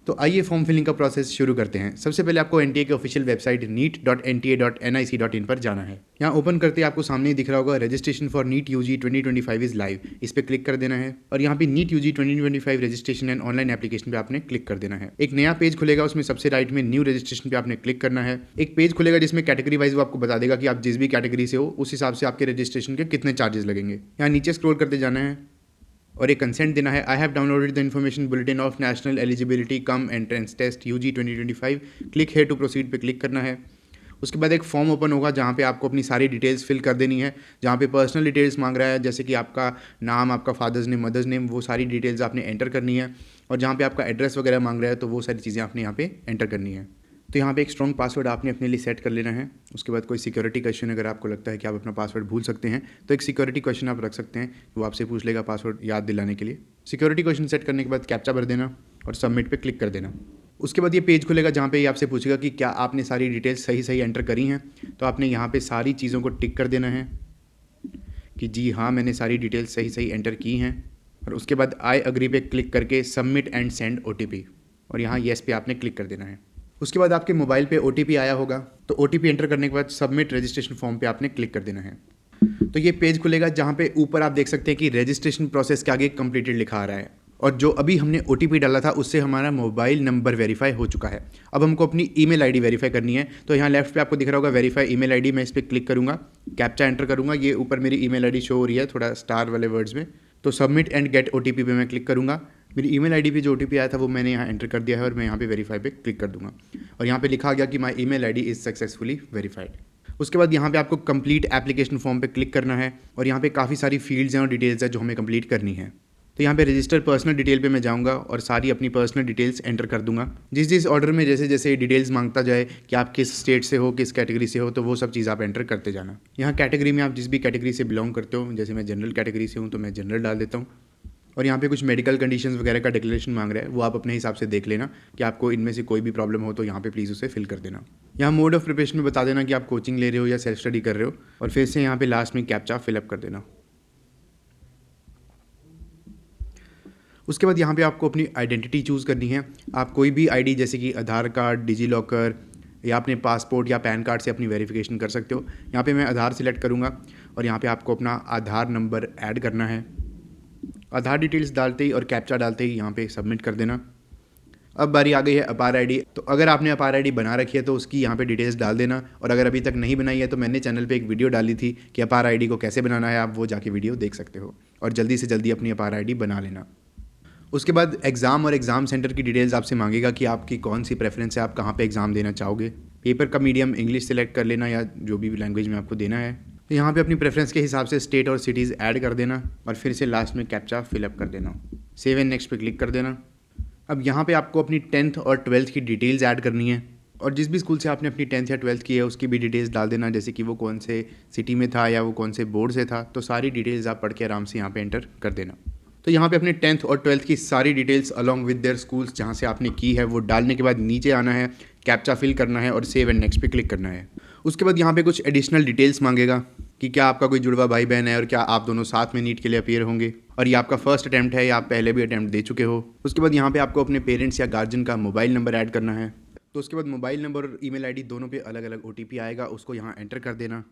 तो आइए form filling का प्रोसेस शुरू करते हैं। सबसे पहले आपको एनटीए की ऑफिशियल वेबसाइट neet.nta.nic.in पर जाना है। यहाँ ओपन करते ही आपको सामने दिख रहा होगा registration for NEET UG 2025 is live. इस पर क्लिक कर देना है और यहाँ पे NEET UG 2025 registration and online application पे आपने क्लिक कर देना है। एक नया पेज खुलेगा, उसमें सबसे राइट में न्यू रजिस्ट्रेशन पे आपने क्लिक करना है। एक पेज खुलेगा जिसमें कैटेगरी वाइज वो आपको बता देगा कि आप जिस भी कैटेगरी से हो उस हिसाब से आपके रजिस्ट्रेशन के कितने चार्जेस लगेंगे। यहाँ नीचे स्क्रॉल करते जाना है और एक कंसेंट देना है। I have downloaded the information bulletin of National Eligibility cum Entrance Test UG 2025, click here to proceed पे क्लिक करना है। उसके बाद एक फॉर्म ओपन होगा जहाँ पे आपको अपनी सारी डिटेल्स फिल कर देनी है। जहाँ पे पर्सनल डिटेल्स मांग रहा है, जैसे कि आपका नाम, आपका फादर्स नेम, मदर्स नेम, वो सारी डिटेल्स आपने एंटर करनी है। और जहाँ पे आपका एड्रेस वगैरह मांग रहा है तो वो सारी चीज़ें आपने यहाँ पे एंटर करनी है। तो यहाँ पे एक स्ट्रॉन्ग पासवर्ड आपने अपने लिए सेट कर लेना है। उसके बाद कोई सिक्योरिटी क्वेश्चन अगर आपको लगता है कि आप अपना पासवर्ड भूल सकते हैं तो एक सिक्योरिटी क्वेश्चन आप रख सकते हैं, वो आपसे पूछ लेगा पासवर्ड याद दिलाने के लिए। सिक्योरिटी क्वेश्चन सेट करने के बाद कैप्चा भर देना और सबमिट पे क्लिक कर देना। उसके बाद ये पेज खुलेगा जहाँ पे ये आपसे पूछेगा कि क्या आपने सारी डिटेल्स सही सही एंटर करी हैं। तो आपने यहाँ पे सारी चीज़ों को टिक कर देना है कि जी हाँ, मैंने सारी डिटेल्स सही सही एंटर की हैं। और उसके बाद आई अग्री पे क्लिक करके सबमिट एंड सेंड OTP और यहाँ येस पे आपने क्लिक कर देना है। उसके बाद आपके मोबाइल पे OTP आया होगा, तो OTP एंटर करने के बाद सबमिट रजिस्ट्रेशन फॉर्म पे आपने क्लिक कर देना है। तो ये पेज खुलेगा जहाँ पे ऊपर आप देख सकते हैं कि रजिस्ट्रेशन प्रोसेस के आगे कंप्लीटेड लिखा आ रहा है और जो अभी हमने OTP डाला था उससे हमारा मोबाइल नंबर वेरीफाई हो चुका है। अब हमको अपनी ईमेल आईडी वेरीफाई करनी है। तो यहाँ लेफ्ट पे आपको दिख रहा होगा वेरीफाई ईमेल आईडी, मैं इस पर क्लिक करूँगा, कैप्चा एंटर करूँगा, ये ऊपर मेरी ईमेल आईडी शो हो रही है थोड़ा स्टार वाले वर्ड्स में। तो सबमिट एंड गेट OTP पे मैं क्लिक करूँगा। मेरी ईमेल आईडी पे जो OTP आया था वो मैंने यहाँ एंटर कर दिया है और मैं यहाँ पे वेरीफाई पे क्लिक कर दूँगा और यहाँ पे लिखा गया कि my email ID is successfully verified. उसके बाद यहाँ पे आपको कंप्लीट एप्लीकेशन फॉर्म पे क्लिक करना है और यहाँ पे काफ़ी सारी फील्ड्स हैं और डिटेल्स हैं जो हमें कंप्लीट करनी है। तो यहाँ पे रजिस्टर पर्सनल डिटेल पे मैं जाऊँगा और सारी अपनी पर्सनल डिटेल्स एंटर कर दूंगा। जिस ऑर्डर में जैसे जैसे डिटेल्स मांगता जाए कि आप किस स्टेट से हो, किस कैटेगरी से हो, तो वो सब चीज़ आप एंटर करते जाना। यहाँ कैटेगरी में आप जिस भी कैटेगरी से बिलोंग करते हो, जैसे मैं जनरल कैटेगरी से हूँ तो मैं जनरल डाल देता हूँ। और यहाँ पे कुछ मेडिकल कंडीशंस वगैरह का डिक्लेरेशन मांग रहा है, वो आप अपने हिसाब से देख लेना कि आपको इनमें से कोई भी प्रॉब्लम हो तो यहाँ पे प्लीज़ उसे फिल कर देना। यहाँ मोड ऑफ प्रिपरेशन में बता देना कि आप कोचिंग ले रहे हो या सेल्फ स्टडी कर रहे हो और फिर से यहाँ पे लास्ट में कैप्चा फिलअप कर देना। उसके बाद यहाँ पे आपको अपनी आइडेंटिटी चूज़ करनी है। आप कोई भी आईडी जैसे कि आधार कार्ड, डिजी लॉकर या अपने पासपोर्ट या पैन कार्ड से अपनी वेरिफिकेशन कर सकते हो। यहाँ पे मैं आधार सिलेक्ट करूँगा और यहाँ पे आपको अपना आधार नंबर ऐड करना है। आधार डिटेल्स डालते ही और कैप्चा डालते ही यहाँ पे सबमिट कर देना। अब बारी आ गई है अपार आईडी। तो अगर आपने अपार आईडी बना रखी है तो उसकी यहाँ पे डिटेल्स डाल देना और अगर अभी तक नहीं बनाई है तो मैंने चैनल पे एक वीडियो डाली थी कि अपार आईडी को कैसे बनाना है, आप वो जाके वीडियो देख सकते हो और जल्दी से जल्दी अपनी अपार आईडी बना लेना। उसके बाद एग्ज़ाम और एग्ज़ाम सेंटर की डिटेल्स आपसे मांगेगा कि आपकी कौन सी प्रेफरेंस है, आप कहाँ पे एग्ज़ाम देना चाहोगे। पेपर का मीडियम इंग्लिश सेलेक्ट कर लेना या जो भी लैंग्वेज में आपको देना है। तो यहाँ पे अपनी प्रेफरेंस के हिसाब से स्टेट और सिटीज़ ऐड कर देना और फिर से लास्ट में कैप्चा फिलअप कर देना। सेव एंड नेक्स्ट पे क्लिक कर देना। अब यहाँ पे आपको अपनी 10th और 12th की डिटेल्स ऐड करनी है और जिस भी स्कूल से आपने अपनी 10th या 12th की है उसकी भी डिटेल्स डाल देना, जैसे कि वो कौन से सिटी में था या वो कौन से बोर्ड से था। तो सारी डिटेल्स आप पढ़ के आराम से यहाँ पे एंटर कर देना। तो यहाँ पे अपने 10th और 12th की सारी details along with their schools जहाँ से आपने की है वो डालने के बाद नीचे आना है, कैप्चा फिल करना है और सेव एंड नेक्स्ट पे क्लिक करना है। उसके बाद यहाँ पे कुछ एडिशनल डिटेल्स मांगेगा कि क्या आपका कोई जुड़वा भाई बहन है और क्या आप दोनों साथ में नीट के लिए अपीयर होंगे और ये आपका फर्स्ट अटैम्प्ट है या आप पहले भी अटैम्प्ट दे चुके हो। उसके बाद यहाँ पे आपको अपने पेरेंट्स या गार्जियन का मोबाइल नंबर ऐड करना है। तो उसके बाद मोबाइल नंबर और ईमेल आईडी दोनों पे अलग अलग OTP आएगा, उसको यहाँ एंटर कर देना।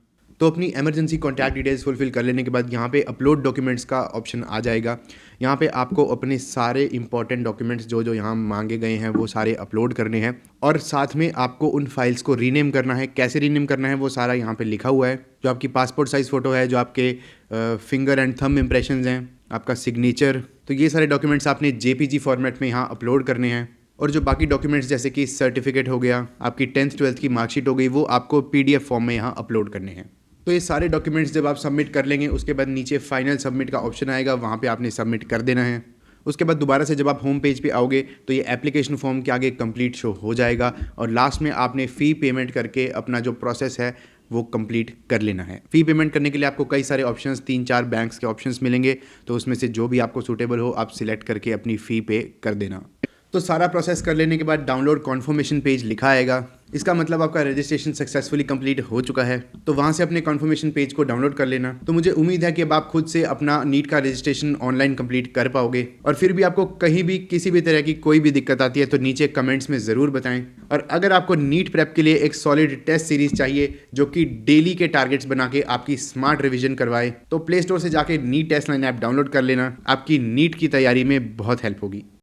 तो अपनी इमरजेंसी कॉन्टैक्ट डिटेल्स फुलफिल कर लेने के बाद यहाँ पे अपलोड डॉक्यूमेंट्स का ऑप्शन आ जाएगा। यहाँ पे आपको अपने सारे इंपॉर्टेंट डॉक्यूमेंट्स जो यहाँ मांगे गए हैं वो सारे अपलोड करने हैं और साथ में आपको उन फाइल्स को रीनेम करना है। कैसे रीनेम करना है वो सारा यहाँ पे लिखा हुआ है। जो आपकी पासपोर्ट साइज़ फ़ोटो है, जो आपके फिंगर एंड थंब इम्प्रेशंस हैं, आपका सिग्नेचर, तो ये सारे डॉक्यूमेंट्स आपने JPG फॉर्मेट में यहाँ अपलोड करने हैं। और जो बाकी डॉक्यूमेंट्स जैसे कि सर्टिफिकेट हो गया, आपकी 10th 12th की मार्कशीट हो गई, वो आपको PDF फॉर्म में यहाँ अपलोड करने हैं। तो ये सारे डॉक्यूमेंट्स जब आप सबमिट कर लेंगे उसके बाद नीचे फाइनल सबमिट का ऑप्शन आएगा, वहाँ पे आपने सबमिट कर देना है। उसके बाद दोबारा से जब आप होम पेज पे आओगे तो ये एप्लीकेशन फॉर्म के आगे कंप्लीट शो हो जाएगा और लास्ट में आपने फ़ी पेमेंट करके अपना जो प्रोसेस है वो कंप्लीट कर लेना है। फ़ी पेमेंट करने के लिए आपको कई सारे ऑप्शंस, 3-4 बैंक्स के ऑप्शंस मिलेंगे, तो उसमें से जो भी आपको सूटेबल हो आप सिलेक्ट करके अपनी फ़ी पे कर देना। तो सारा प्रोसेस कर लेने के बाद डाउनलोड कॉन्फर्मेशन पेज लिखा आएगा। इसका मतलब आपका रजिस्ट्रेशन सक्सेसफुली कंप्लीट हो चुका है। तो वहाँ से अपने कॉन्फर्मेशन पेज को डाउनलोड कर लेना। तो मुझे उम्मीद है कि अब आप खुद से अपना नीट का रजिस्ट्रेशन ऑनलाइन कंप्लीट कर पाओगे। और फिर भी आपको कहीं भी किसी भी तरह की कोई भी दिक्कत आती है तो नीचे कमेंट्स में ज़रूर बताएं। और अगर आपको नीट प्रेप के लिए एक सॉलिड टेस्ट सीरीज चाहिए जो कि डेली के टारगेट्स बना के आपकी स्मार्ट रिवीजन करवाए, तो प्ले स्टोर से जाके NEET test line app download कर लेना। आपकी नीट की तैयारी में बहुत हेल्प होगी।